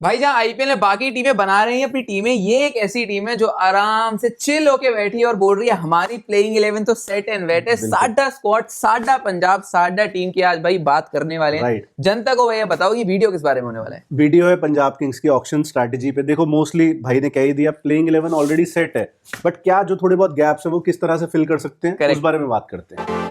भाई जहाँ आईपीएल में बाकी टीमें बना रही हैं अपनी टीमें, ये एक ऐसी टीम है जो आराम से चिल होके बैठी है और बोल रही है हमारी प्लेइंग 11 तो सेट एंड वेट है। साडा स्क्वाड, साडा पंजाब, साडा टीम की आज भाई बात करने वाले हैं। राइट। जनता को भैया बताओ कि वीडियो किस बारे में होने वाला है। वीडियो है पंजाब किंग्स की ऑक्शन स्ट्रैटेजी पे। देखो मोस्टली भाई ने कह ही दिया प्लेइंग 11 ऑलरेडी सेट है, बट क्या जो थोड़े बहुत गैप्स है वो किस तरह से फिल कर सकते हैं Correct. उस बारे में बात करते हैं।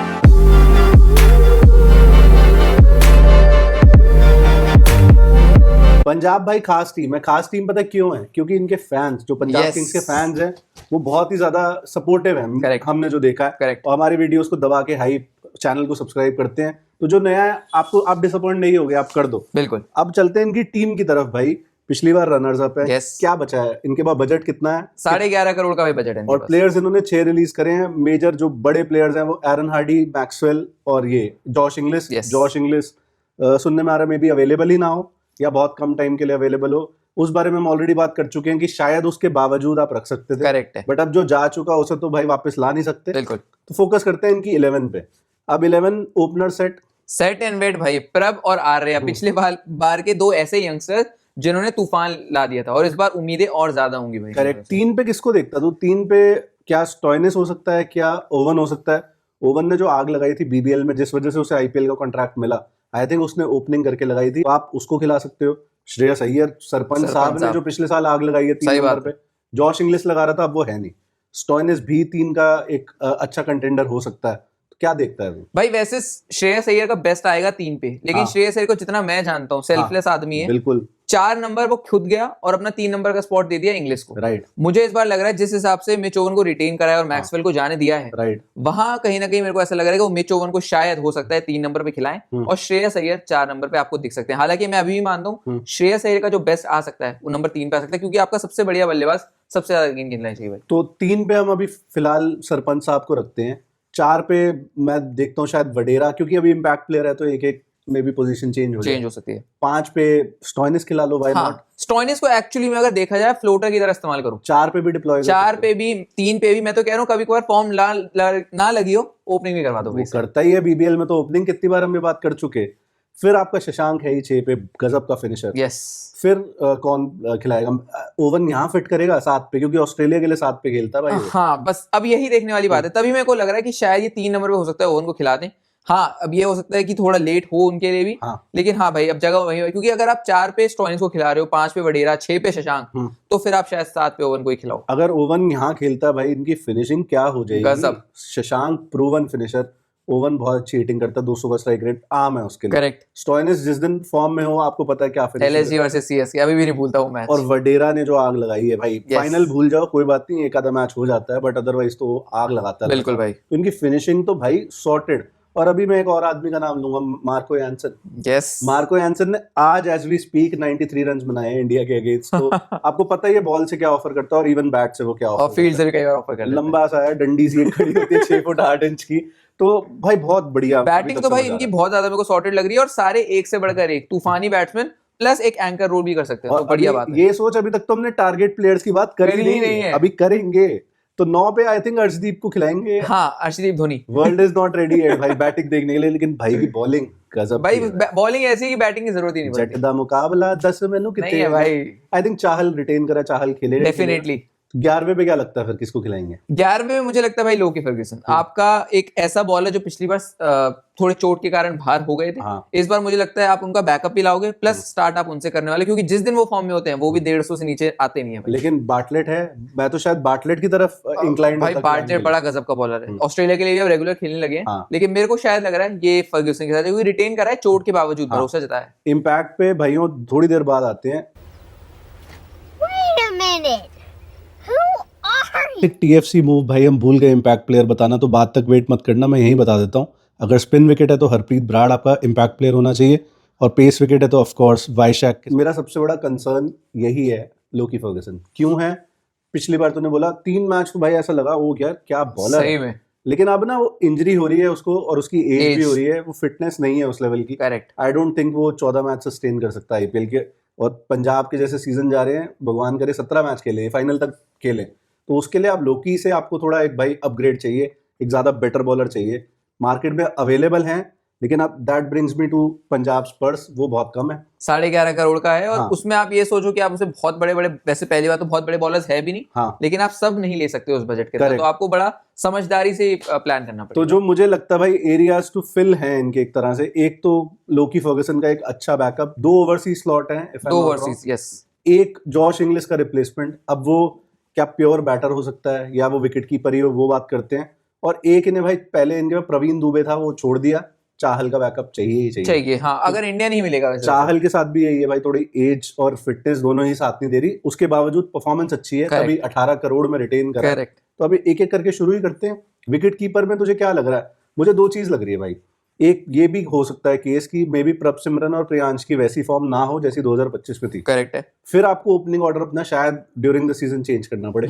पंजाब भाई खास टीम है। खास टीम पता है क्यों है? क्योंकि इनके फैंस, जो पंजाब Yes. किंग्स के फैंस हैं, वो बहुत ही ज्यादा सपोर्टिव हैं। Correct. हमने जो देखा है Correct. और हमारी वीडियोस को दबा के हाइप, चैनल को सब्सक्राइब करते हैं। तो जो नया है आपको, आप डिसअपॉइंट नहीं होगे, आप कर दो। बिल्कुल। अब चलते हैं इनकी टीम की तरफ। भाई पिछली बार रनर्स अप है। Yes. क्या बचा है इनके पास? बजट कितना है? 11.5 करोड़ का भाई बजट है इनके और पास। प्लेयर्स इन्होंने 6 रिलीज करे हैं। मेजर जो बड़े प्लेयर्स हैं वो एरन हार्डी, मैक्सवेल और ये Josh Inglis. Yes. Josh Inglis सुनने में आ रहा है मे बी अवेलेबल ही ना हो या बहुत कम टाइम के लिए अवेलेबल हो। उस बारे में हम ऑलरेडी बात कर चुके हैं कि शायद उसके बावजूद आप रख सकते थे। करेक्ट है। बट अब जो जा चुका उसे तो भाई वापस ला नहीं सकते। बिल्कुल। तो फोकस करते हैं इनकी 11 पे। अब 11 ओपनर सेट एंड वेट भाई प्रभ और आर्या पिछले बार के दो ऐसे यंगस्टर जिन्होंने तूफान ला दिया था, और इस बार उम्मीदें और ज्यादा होंगी भाई। करेक्ट। 3 पे किसको देखता तू? 3 पे क्या स्टॉइनिस हो सकता है, क्या ओवन हो सकता है? ओवन ने जो आग लगाई थी बीबीएल में, जिस वजह से उसे आईपीएल का कॉन्ट्रैक्ट मिला, आई थिंक उसने ओपनिंग करके लगाई थी। आप उसको खिला सकते हो। श्रेयस अय्यर, सरपंच साहब ने जो पिछले साल आग लगाई है 3 नंबर पे। जॉश इंग्लिश लगा रहा था, अब वो है नहीं। स्टॉइनिस भी 3 का एक अच्छा कंटेंडर हो सकता है। तो क्या देखता है भाई? वैसे श्रेयस अय्यर का बेस्ट आएगा 3 पे, लेकिन श्रेयस अय्यर को जितना मैं जानता हूँ सेल्फलेस आदमी है। बिल्कुल। 4 नंबर वो खुद गया और अपना 3 नंबर का स्पॉट दे दिया इंग्लिश को। राइट। मुझे इस बार लग रहा है जिस हिसाब से मिच ओवन को रिटेन कराया और मैक्सवेल को जाने दिया है, राइट, वहां कहीं ना कहीं मेरे को ऐसा लग रहा है कि वो मिच ओवन को शायद हो सकता है 3 नंबर पे खिलाएं और श्रेयस अय्यर 4 नंबर पे आपको दिख सकते हैं। हालांकि मैं अभी भी मानता हूँ श्रेयस अय्यर का जो बेस्ट आ सकता है वो नंबर 3 पे आ सकता है, क्योंकि आपका सबसे बढ़िया बल्लेबाज सबसे ज्यादा गेंद खेलना चाहिए भाई। तो 3 पे हम अभी फिलहाल सरपंच साहब को रखते हैं। 4 पे मैं देखता हूँ शायद वडेरा, क्योंकि अभी इम्पैक्ट प्लेयर है तो एक में भी पोजीशन चेंज हो सकती है। 5 पे स्टॉइनिस खिला लो, व्हाई नॉट? स्टॉइनिस को एक्चुअली में अगर देखा जाए फ्लोटर की तरह इस्तेमाल करूं। 4 पे भी डिप्लॉय, 4 पे भी, 3 पे भी। मैं तो कह रहा हूं कभी कभार फॉर्म ना लगी हो, ओपनिंग भी करवा दो। वो करता ही है बीबीएल में, तो ओपनिंग कितनी बार हमने बात कर चुके। फिर आपका शशांक है ही 6 पे, गजब का फिनिशर। यस। फिर कौन खिलाएगा? ओवन यहाँ फिट करेगा 7 पे, क्योंकि ऑस्ट्रेलिया के लिए 7 पे खेलता है भाई। हाँ, बस अब यही देखने वाली बात है। तभी मेरे को लग रहा है कि शायद ये 3 नंबर पे हो सकता है ओवन को खिला दें। हाँ, अब ये हो सकता है कि थोड़ा लेट हो उनके लिए भी। लेकिन हाँ भाई, अब जगह वही है, क्योंकि अगर आप 4 पे स्टॉइनिस को खिला रहे हो, 5 पे वडेरा, 6 पे शशांक, तो फिर आप शायद 7 पे ओवन को ही खिलाओ। अगर ओवन यहाँ खेलता है भाई, इनकी फिनिशिंग क्या हो जाएगी? गजब। शशांक प्रूवन फिनिशर, ओवन बहुत अच्छी हिटिंग करता है, 200 का स्ट्राइक रेट आम है उसके लिए। करेक्ट। स्टॉइनिस जिस दिन फॉर्म में हो, आपको पता है क्या फिनिशिंग। एलएसजी वर्सेस सीएसके, अभी भी नहीं भूलता हूँ मैच। और वडेरा ने जो आग लगाई है भाई, फाइनल भूल जाओ कोई बात नहीं, एक आधा मैच हो जाता है, बट अदरवाइज तो आग लगाता है। बिल्कुल भाई। तो इनकी फिनिशिंग तो भाई सॉर्टेड। और अभी मैं एक और आदमी का नाम लूंगा, Marco Jansen. Yes. Marco Jansen ने आज एज वी स्पीक 93 रन बनाए हैं इंडिया के अगेंस्ट। तो आपको पता ही है बॉल से क्या ऑफर करता है और इवन बैट से वो क्या ऑफर, और फील्ड से भी कई बार ऑफर करता है। लंबा सा है, डंडी सी खड़ी होती है 6 फुट 8 इंच की। तो भाई बहुत बढ़िया बैटिंग तो भाई इनकी बहुत ज्यादा मेरे को सॉर्टेड लग रही है, और सारे एक से बढ़कर एक तूफानी बैट्समैन प्लस एक एंकर रोल भी कर सकते हैं। तो बढ़िया बात है। ये सोच, अभी तक तो हमने टारगेट प्लेयर्स की बात करी नहीं है, अभी करेंगे। तो 9 पे आई थिंक अर्शदीप को खिलाएंगे। हाँ, Arshdeep Dhoni. World is not ready है भाई बैटिंग देखने के लिए, लेकिन भाई की बॉलिंग गजब। भाई बॉलिंग ऐसी है कि बैटिंग की जरूरत ही नहीं पड़ती। जट दा मुकाबला 10 मेनू कितने नहीं है भाई। आई थिंक चाहल रिटेन करा, चाहल खेले डेफिनेटली। 11वें पे क्या लगता है फिर किसको खिलाएंगे? 11वें में मुझे लगता है भाई लोकी फर्ग्यूसन। आपका एक ऐसा बॉलर जो पिछली बार थोड़े चोट के कारण बाहर हो गए थे। इस बार मुझे लगता है आप उनका बैकअप भी लाओगे, प्लस स्टार्ट आप उनसे करने वाले, क्योंकि जिस दिन वो फॉर्म में होते हैं वो भी 150 से नीचे आते नहीं है भाई। लेकिन बाटलेट है, मैं तो शायद बाटलेट की तरफ इंक्लाइंड भाई। बाटलेट बड़ा गजब का बॉलर है, ऑस्ट्रेलिया के लिए भी अब रेगुलर खेलने लगे हैं। लेकिन मेरे को शायद लग रहा है ये फर्ग्यूसन के साथ, क्योंकि रिटेन करा है चोट के बावजूद, भरोसा जताया। इम्पैक्ट पे भाइयों थोड़ी देर बाद आते हैं। एक टीएफसी मूव भाई, हम भूल गए इम्पैक्ट प्लेयर बताना, तो बाद तक वेट मत करना, मैं यही बता देता हूँ। अगर स्पिन विकेट है तो हरप्रीत ब्राड आपका इम्पैक्ट प्लेयर होना चाहिए, और पेस विकेट है तो ऑफ कोर्स वाइशैक। मेरा सबसे बड़ा कंसर्न यही है लोकी फर्ग्यूसन। क्यों है? पिछली बार तूने बोला 3 मैच तो भाई ऐसा लगा वो क्या बॉलर सही में। लेकिन अब ना वो इंजरी हो रही है उसको, और उसकी एज भी हो रही है, वो फिटनेस नहीं है उस लेवल की। करेक्ट। आई डोंट थिंक वो 14 मैच सस्टेन कर सकता आईपीएल के। और पंजाब के जैसे सीजन जा रहे हैं, भगवान करे 17 मैच खेले, फाइनल तक खेले, तो उसके लिए आप लोकी से आपको थोड़ा एक भाई अपग्रेड चाहिए, एक ज्यादा बेटर बॉलर चाहिए। मार्केट में अवेलेबल हैं, लेकिन अब that brings me to Punjab spurs, वो बहुत कम है, 11.5 करोड़ का है। और हाँ। उसमें आप ये सोचो कि आप उसे बहुत बड़े बड़े, वैसे पहली बार तो बहुत बड़े बॉलर्स है भी नहीं, हाँ। लेकिन आप सब नहीं ले सकते उस बजट के अंदर, Correct। तो आपको बड़ा समझदारी से प्लान करना तो पड़ेगा। जो मुझे लगता है भाई एरियाज टू फिल हैं इनके एक तरह से, एक तो लोकी फर्गसन का एक अच्छा बैकअप, 2 ओवरसीज स्लॉट हैं, if I'm 2 not overseas, wrong। Yes. एक जॉश इंग्लिश का रिप्लेसमेंट, अब वो क्या प्योर बैटर हो सकता है या वो विकेट कीपर ही हो, वो बात करते हैं। और एक इन्हें भाई पहले इनके प्रवीण दुबे था, वो छोड़ दिया, चाहल का बैकअप चाहिए ही चाहिए। हाँ, अगर इंडिया नहीं मिलेगा वैसे चाहल के साथ भी यही है भाई, थोड़ी एज और फिटनेस दोनों ही साथ नहीं दे रही, उसके बावजूद परफॉर्मेंस अच्छी है, तभी 18 करोड़ में रिटेन करा। करेक्ट। तो अभी एक एक करके शुरू ही करते हैं। विकेट कीपर में तुझे क्या लग रहा है? मुझे 2 चीज लग रही है भाई। एक ये भी हो सकता है केस की मे बी प्रभसिमरन और प्रियांश की वैसी फॉर्म ना हो जैसी 2025 में थी। करेक्ट है। फिर आपको ओपनिंग ऑर्डर अपना शायद ड्यूरिंग द सीजन चेंज करना पड़े।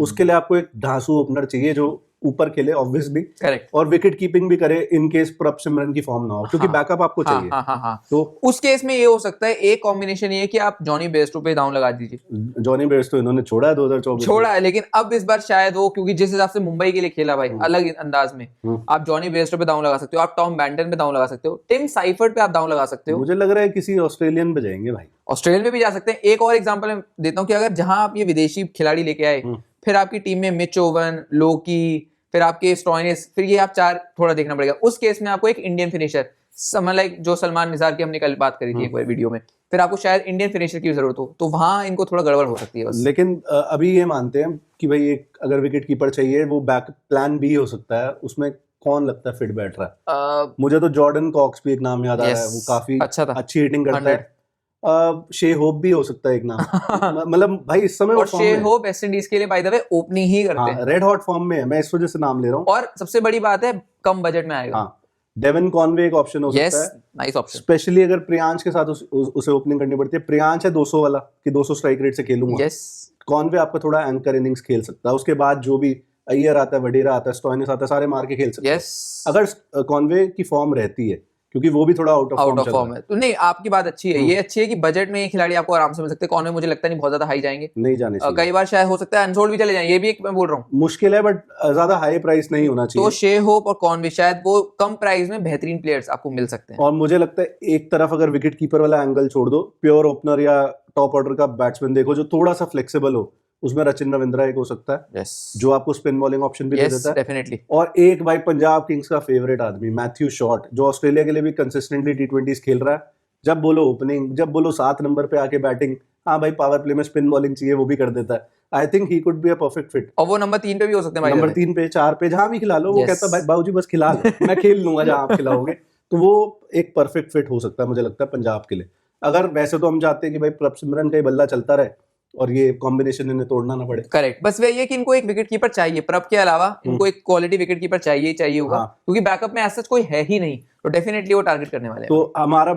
उसके लिए आपको एक धांसू ओपनर चाहिए जो ऊपर खेले ऑब्वियसली, करेक्ट, और विकेट कीपिंग भी करे इन केस प्रभसिमरन की फॉर्म ना हो, क्योंकि बैकअप आपको चाहिए। हाँ। तो उस केस में ये हो सकता है, एक कॉम्बिनेशन ये है कि आप जॉनी बेयरस्टो पे दांव लगा दीजिए। जॉनी बेयरस्टो इन्होंने छोड़ा है 2024 छोड़ा है, लेकिन अब इस बार शायद वो, क्योंकि जिस हिसाब से मुंबई के लिए खेला भाई अलग अंदाज में, आप जॉनी बेयरस्टो पे दांव लगा सकते हो, आप टॉम बैंटन पे दांव लगा सकते हो, टिम साइफर्ट पे आप दांव लगा सकते हो। मुझे लग रहा है किसी ऑस्ट्रेलियन पे जाएंगे भाई, ऑस्ट्रेलिया में भी जा सकते हैं। एक और एग्जांपल मैं देता हूं कि अगर जहां आप ये विदेशी खिलाड़ी लेके आए, फिर आपकी टीम में मिच ओवन, लोकी, फिर आपके स्टॉइनिस, फिर ये आप 4 थोड़ा देखना पड़ेगा। उस केस में आपको एक इंडियन फिनिशर, लाइक जो सलमान निसार की हमने कल बात करी थी एक बार वीडियो में, फिर आपको शायद इंडियन फिनिशर की जरूरत हो, तो वहां इनको थोड़ा गड़बड़ हो सकती है बस। लेकिन अभी ये मानते हैं कि भाई एक अगर विकेट कीपर चाहिए, वो बैक प्लान बी हो सकता है, उसमें कौन लगता है फिट बैठ रहा है? मुझे तो जॉर्डन कॉक्स भी एक नाम याद आ रहा है, वो काफी अच्छा था, अच्छी हिटिंग करता है। शे होप भी हो सकता है एक नाम, मतलब भाई इस समय और शे होप वेस्ट इंडीज के लिए बाय द वे ओपनिंग ही करते हैं, रेड हॉट फॉर्म में है, मैं इस वजह से नाम ले रहा हूँ। और सबसे बड़ी बात है कम बजट में आएगा। डेविन कॉनवे एक ऑप्शन हो सकता है, नाइस ऑप्शन, स्पेशली अगर प्रियांश के साथ उसे ओपनिंग करनी पड़ती है। प्रियांश है 200 वाला कि 200 स्ट्राइक रेट से खेलूंगा, कॉनवे आपका थोड़ा एंकर इनिंग्स खेल सकता है, उसके बाद जो भी अय्यर आता है, वडेरा आता है, स्टॉइनिस आता है, सारे मार के खेल सकते हैं अगर कॉनवे की फॉर्म रहती है, क्योंकि वो भी थोड़ा आउट ऑफ फॉर्म है। तो नहीं, आपकी बात अच्छी है, ये अच्छी है कि बजट में ये खिलाड़ी आपको आराम से मिल सकते हैं। कॉनवे मुझे लगता नहीं बहुत ज्यादा हाई जाएंगे, नहीं जाने चाहिए, कई बार शायद हो सकता है अनसोल्ड भी चले जाएं, ये भी एक मैं बोल रहा हूँ मुश्किल है, बट ज्यादा हाई प्राइस नहीं होना चाहिए। तो शे होप और कॉनवे शायद वो कम प्राइस में बेहतरीन प्लेयर्स आपको मिल सकते हैं। और मुझे लगता है एक तरफ अगर विकेट कीपर वाला एंगल छोड़ दो, प्योर ओपनर या टॉप ऑर्डर का बैट्समैन देखो जो थोड़ा सा फ्लेक्सिबल हो, उसमें रचिन रविंद्रा एक हो सकता है, जो आपको स्पिन बॉलिंग ऑप्शन भी दे देता है डेफिनेटली। और एक भाई पंजाब किंग्स का फेवरेट आदमी मैथ्यू शॉट, जो ऑस्ट्रेलिया के लिए भी कंसिस्टेंटली टी20 खेल रहा है, जब बोलो ओपनिंग, जब बोलो 7 नंबर पे आके बैटिंग, हाँ भाई पावर प्ले में स्पिन बॉलिंग चाहिए वो भी कर देता है। I think he could be a perfect fit, और वो नंबर 3 पे भी हो सकते हैं, नंबर 3 पे 4 पे जहां भी खिला लो, वो कहता है भाई बाबूजी बस खिला लो, मैं खेल लूंगा जहां आप खिलाओगे, तो वो एक परफेक्ट फिट हो सकता है मुझे लगता है पंजाब के लिए। अगर वैसे तो हम चाहते हैं कि भाई प्रभसिमरन का ही बल्ला चलता रहे और ये कॉम्बिनेशन इन्हें तोड़ना ना पड़े। करेक्ट, बस वही है कि इनको एक विकेट कीपर चाहिए, प्रभ के अलावा इनको एक क्वालिटी विकेट कीपर चाहिए होगा, क्योंकि बैकअप में ऐसा कोई है ही नहीं, तो डेफिनेटली वो टारगेट करने वाले हैं। तो हमारा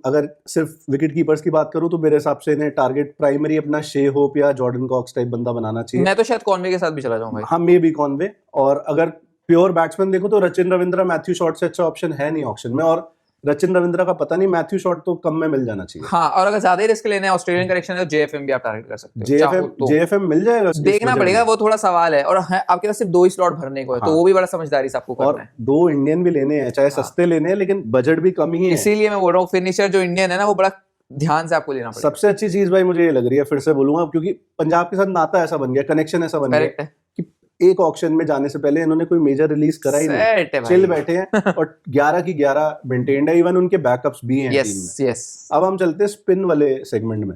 अगर सिर्फ विकेट कीपर्स की बात करूं तो मेरे हिसाब से इन्हें टारगेट प्राइमरी अपना शे होप या जॉर्डन कॉक्स टाइप बंदा बनाना चाहिए। मैं तो शायद कॉनवे के साथ भी चला जाऊंगा। हाँ, मे बी कॉनवे। और अगर प्योर बैट्समैन देखो तो रचिन रविंद्रा मैथ्यू शॉट से अच्छा ऑप्शन है नहीं ऑप्शन में, और रचिन रविंद्रा का पता नहीं, मैथ्यू शॉट तो कम में मिल जाना चाहिए। हाँ, और अगर ज्यादा ही रिस्क लेना है ऑस्ट्रेलियन करेक्शन है तो जेएफएम भी आप टारगेट कर सकते हो। जेएफएम मिल जाएगा, देखना पड़ेगा, वो थोड़ा सवाल है, और आपके पास सिर्फ 2 ही स्लॉट भरने को है, तो वो भी बड़ा समझदारी से आपको करना है। 2 इंडियन भी लेने हैं, चाहे सस्ते लेने हैं, लेकिन बजट भी कम ही है, इसीलिए मैं बोल रहा हूँ फिनिशर जो इंडियन है ना, वो बड़ा ध्यान से आपको लेना पड़ेगा। सबसे अच्छी चीज भाई मुझे ये लग रही है, फिर से बोलूंगा, क्योंकि पंजाब के साथ नाता ऐसा बन गया, कनेक्शन ऐसा बन गया कि एक ऑक्शन में जाने से पहले इन्होंने कोई मेजर रिलीज करा ही नहीं, चिल बैठे हैं और 11 की 11 मेंटेन्ड है, इवन उनके बैकअप्स भी हैं टीम में। अब हम चलते हैं स्पिन वाले सेगमेंट में।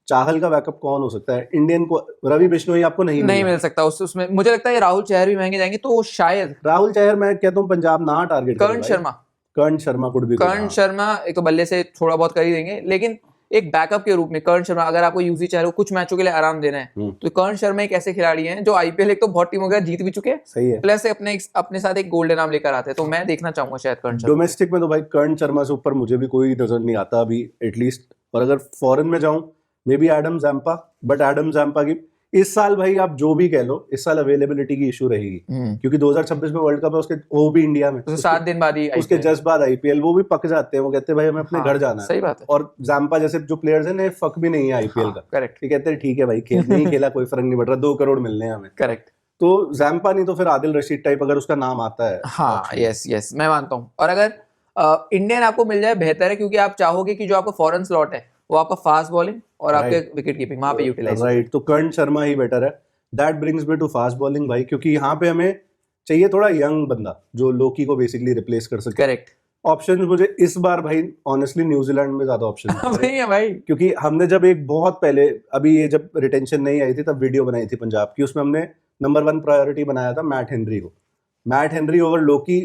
चाहल का बैकअप कौन हो सकता है इंडियन को? रवि बिश्नोई आपको नहीं मिल सकता उसमें, मुझे लगता है राहुल चहर भी महंगे जाएंगे, तो शायद राहुल चहर, मैं कहता हूँ पंजाब ना टारगेट, कर्ण शर्मा कुड भी, कर्ण शर्मा एक तो बल्ले से थोड़ा बहुत कर ही देंगे, लेकिन एक बैकअप के रूप में कर्ण शर्मा, अगर आपको यूजी चहर को कुछ मैचों के लिए आराम देना है, तो कर्ण शर्मा एक ऐसे खिलाड़ी हैं जो आईपीएल एक तो बहुत टीमों के जीत भी चुके हैं, सही है, प्लस अपने साथ एक गोल्डन नाम लेकर आते हैं, तो मैं देखना चाहूंगा शायद कर्ण शर्मा। डोमेस्टिक में तो भाई कर्ण शर्मा से ऊपर मुझे भी कोई नजर नहीं आता अभी एटलीस्ट, और अगर फॉरेन में जाऊं maybe Adam Zampa, but Adam Zampa की इस साल भाई आप जो भी कह लो, इस साल अवेलेबिलिटी की इशू रहेगी, क्योंकि 2026 में वर्ल्ड कप है, उसके वो भी इंडिया में, तो 7 दिन बाद ही उसके जस्ट बाद आईपीएल, वो भी पक जाते हैं, वो कहते हैं भाई हमें अपने घर जाना है। सही बात है। और जैम्पा जैसे जो प्लेयर्स हैं ना, फक भी नहीं है आईपीएल का, करेक्ट, कहते हैं ठीक है भाई खेल नहीं खेला कोई फर्क नहीं पड़ रहा, 2 करोड़ मिलने हैं हमें, करेक्ट। तो जैम्पा नहीं तो फिर आदिल रशीद टाइप अगर उसका नाम आता है। हाँ, यस मैं मानता हूँ। और अगर इंडियन आपको मिल जाए बेहतर है, क्योंकि आप चाहोगे कि जो आपका फॉरेन स्लॉट है वो आपका फास्ट बॉलिंग और आपके विकेट कीपिंग वहां पे यूटिलाइज। राइट, तो कर्ण शर्मा ही बेटर है। That brings me to fast bowling भाई, क्योंकि यहाँ पे हमें चाहिए थोड़ा यंग बंदा जो लोकी को बेसिकली रिप्लेस कर सके। करेक्ट। ऑप्शन मुझे इस बार भाई ऑनेस्टली न्यूजीलैंड में ज्यादा ऑप्शन है भाई, क्योंकि हमने जब एक बहुत पहले, अभी ये जब रिटेंशन नहीं आई थी तब वीडियो बनाई थी पंजाब की, उसमें हमने नंबर 1 प्रायोरिटी बनाया था मैट हेनरी को। मैट हेनरी ओवर लोकी,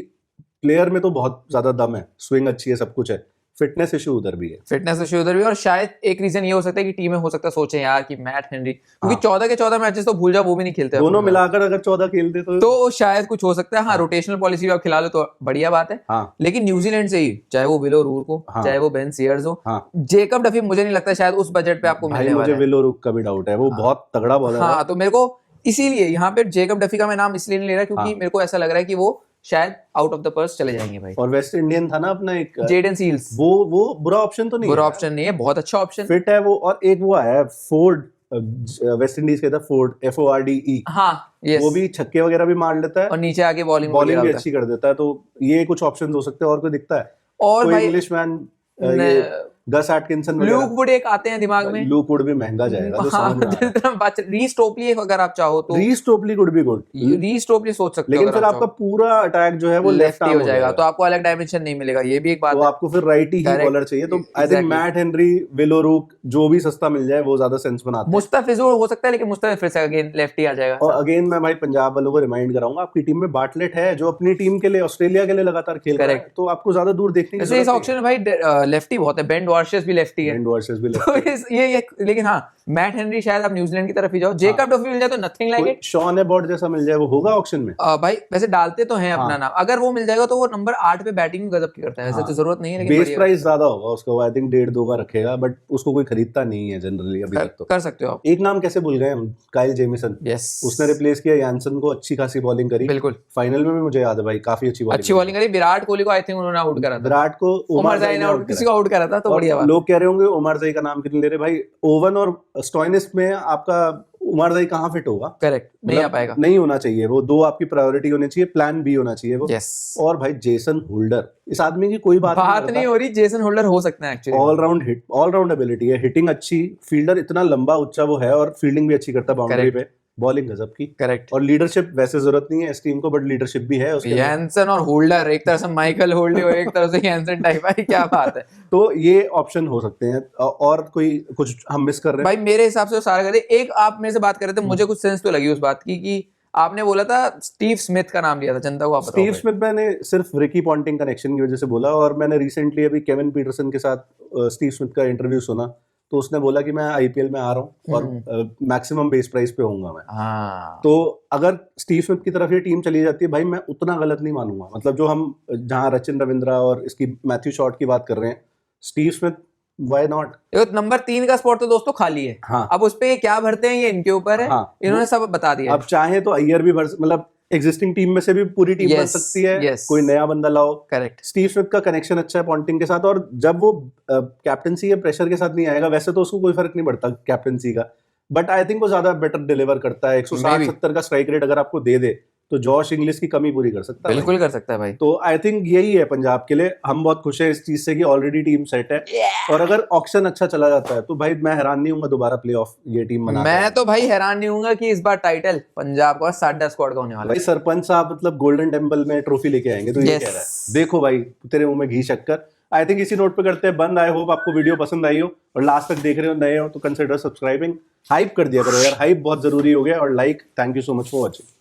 प्लेयर में तो बहुत ज्यादा दम है, स्विंग अच्छी है, सब कुछ है, फिटनेस इशू उधर भी है। फिटनेस इशू उधर भी, और शायद एक रीजन ये हो सकता है कि टीम में हो सकता है सोचे यार कि मैट हेनरी, क्योंकि 14 के 14 मैचेस तो भूल जाओ वो भी नहीं खेलते, दोनों मिलाकर अगर 14 खेलते तो शायद कुछ हो सकता है। हाँ, रोटेशनल पॉलिसी भी आप खिला लो तो बढ़िया बात है। हाँ, लेकिन न्यूजीलैंड से ही, चाहे वो विलो रूक हो, चाहे वो बेन सीयर्स हो, जेकब डफी मुझे नहीं लगता शायद उस बजट पे आपको मिलने वाला है। मुझे विलो रूक का भी डाउट है, वो बहुत तगड़ा बॉलर है। हाँ, तो मेरे को इसीलिए यहाँ पे जेकब डफी का मैं नाम इसलिए नहीं ले रहा क्योंकि मेरे को ऐसा लग रहा है कि वो शायद आउट ऑफ द पर्स चले जाएंगे भाई। और वेस्ट इंडियन था ना अपना एक जेडन सील्स, वो बुरा ऑप्शन तो नहीं, बुरा ऑप्शन नहीं है, बहुत अच्छा ऑप्शन, फिट है वो। और एक वो आया है फोर्ड, वेस्ट इंडीज का था फोर्ड, FORDE। हाँ, वो भी छक्के वगैरह भी मार लेता है और नीचे आके बॉलिंग भी अच्छी कर देता है। तो ये कुछ ऑप्शन हो सकते हैं। और कोई दिखता है और कोई भाई Englishman, Gus Atkinson, Luke Wood एक आते हैं दिमाग में। लूक वुड भी महंगा जाएगा, तो समझ में आ रीस टोपली अगर आप चाहो तो रीस टोपली कुड बी गुड, रीस टोपली सोच सकते हो, लेकिन फिर आपका पूरा अटैक जो है वो लेफ्ट हो जाएगा, तो आपको अलग डायमेंशन नहीं मिलेगा, ये भी एक बात है। तो आपको फिर राइट ही बॉलर चाहिए। तो I think Matt Henry, willow रूक, जो भी सस्ता मिल जाए वो ज्यादा सेंस बनाता है। मुस्तफिजुर हो सकता है, लेकिन मुस्तफिज फिर से अगेन लेफ्ट ही आ जाएगा। और अगेन मैं भाई पंजाब वालों को रिमाइंड कराऊंगा, आपकी टीम में बाटलेट है जो अपनी टीम के लिए, ऑस्ट्रेलिया के लिए लगातार खेल रहा है, तो आपको ज्यादा दूर देखने की जरूरत नहीं। इस ऑप्शन में भाई लेफ्टी बहुत है, बेन वार्शियस भी लेफ्टी है, तो ये लेकिन हाँ, मैट हेनरी शायद आप न्यूजीलैंड की तरफ ही जाओ, जेकब डफी मिल जाए तो nothing like it, Shawn Abbott जैसा मिल जाए वो होगा ऑक्शन में। भाई वैसे डालते तो हैं अपना नाम, अगर वो मिल जाएगा तो वो नंबर 8 पे बैटिंग गजब की करता है, वैसे तो जरूरत नहीं है, लेकिन बेस प्राइस ज्यादा होगा उसका, आई थिंक 1.5-2 का रखेगा, बट उसको कोई खरीदता नहीं है जनरली अभी तक। तो कर सकते हो आप। एक नाम कैसे भूल गए हम, काइल जेमिसन। उसने रिप्लेस किया यानसन को, अच्छी खासी बॉलिंग करी, बिल्कुल फाइनल में भी मुझे याद है भाई, काफी अच्छी बॉलिंग करी। विराट कोहली को आई थिंक उन्होंने आउट करा था, विराट को उमर जाई ने किसी को आउट करा था, तो बढ़िया बात। लोग कह रहे होंगे उमर जाई का नाम क्यों ले रहे भाई, ओवन और स्टॉइनिस में आपका उमर जाई कहाँ फिट होगा, करेक्ट नहीं आ पाएगा, नहीं होना चाहिए वो, दो आपकी प्रायोरिटी होनी चाहिए, प्लान बी होना चाहिए वो। और भाई जेसन होल्डर, इस आदमी की कोई बात नहीं हो रही, जेसन होल्डर हो सकता है एक्चुअली, ऑलराउंड एबिलिटी है, हिटिंग अच्छी, फील्डर इतना लंबा उच्चा वो है, और फील्डिंग भी अच्छी करता है बाउंड्री पे, बॉलिंग गजब की, करेक्ट। और लीडरशिप वैसे जरूरत नहीं है इस टीम को, बट लीडरशिप भी है उसके। हैंसन और होल्डर, एक तरह से माइकल होल्डर और एक तरह से हैंसन टाइप है, क्या बात है। तो ये ऑप्शन हो सकते हैं। और कोई कुछ हम मिस कर रहे हैं भाई? मेरे हिसाब से सारा करे। एक आप मेरे से बात कर रहे थे, मुझे कुछ सेंस तो लगी उस बात की कि आपने बोला था स्टीव स्मिथ का नाम लिया था, जनता को आप बताओ। स्टीव स्मिथ मैंने सिर्फ रिकी पॉन्टिंग कनेक्शन की वजह से बोला, और मैंने रिसेंटली अभी केविन पीटरसन के साथ स्टीव स्मिथ का इंटरव्यू सुना, तो उसने बोला कि मैं IPL में आ रहा हूँ और मैक्सिमम बेस प्राइस पे होऊंगा मैं। तो अगर स्टीव स्मिथ की तरफ ये टीम चली जाती है भाई, मैं उतना गलत नहीं मानूंगा। मतलब जो हम जहाँ रचिन रविंद्रा और इसकी मैथ्यू शॉट की बात कर रहे हैं, Steve Smith why not. Number 3 का स्पॉट तो दोस्तों खाली है। हाँ। अब उस पे क्या भरते हैं ये इनके ऊपर है। हाँ। इन्होंने सब बता दिया। अब चाहे तो अय्यर भी भर, मतलब एग्जिस्टिंग टीम में से भी पूरी टीम बन सकती है, कोई नया बंदा लाओ। करेक्ट। स्टीव स्मिथ का कनेक्शन अच्छा है पॉन्टिंग के साथ, और जब वो कैप्टनसी के प्रेशर के साथ नहीं आएगा, वैसे तो उसको कोई फर्क नहीं पड़ता कैप्टनसी का, बट आई थिंक वो ज्यादा बेटर डिलीवर करता है। 160-70 का स्ट्राइक रेट अगर आपको दे दे तो जॉश इंग्लिश की कमी पूरी कर सकता है। बिल्कुल कर सकता है भाई। तो आई थिंक यही है पंजाब के लिए। हम बहुत खुश है इस चीज से कि ऑलरेडी टीम सेट है, और अगर ऑक्शन अच्छा चला जाता है तो भाई मैं हैरान नहीं हूंगा दोबारा प्लेऑफ ये टीम बना। मैं तो भाई हैरान नहीं हूंगा कि इस बार टाइटल पंजाब का 60 स्क्वाड का होने वाला है। भाई सरपंच साहब मतलब गोल्डन टेम्पल में ट्रॉफी लेके आएंगे, तो ये कह रहा है। देखो भाई तेरे मुंह में घी शक्कर। आई थिंक इसी नोट पे करते हैं बंद। आई होप आपको वीडियो पसंद आई हो, और लास्ट तक देख रहे हो, नए हो तो कंसिडर सब्सक्राइबिंग। हाइप कर दिया करो यार, हाइप बहुत जरूरी हो गया। और like, thank you so much for watching.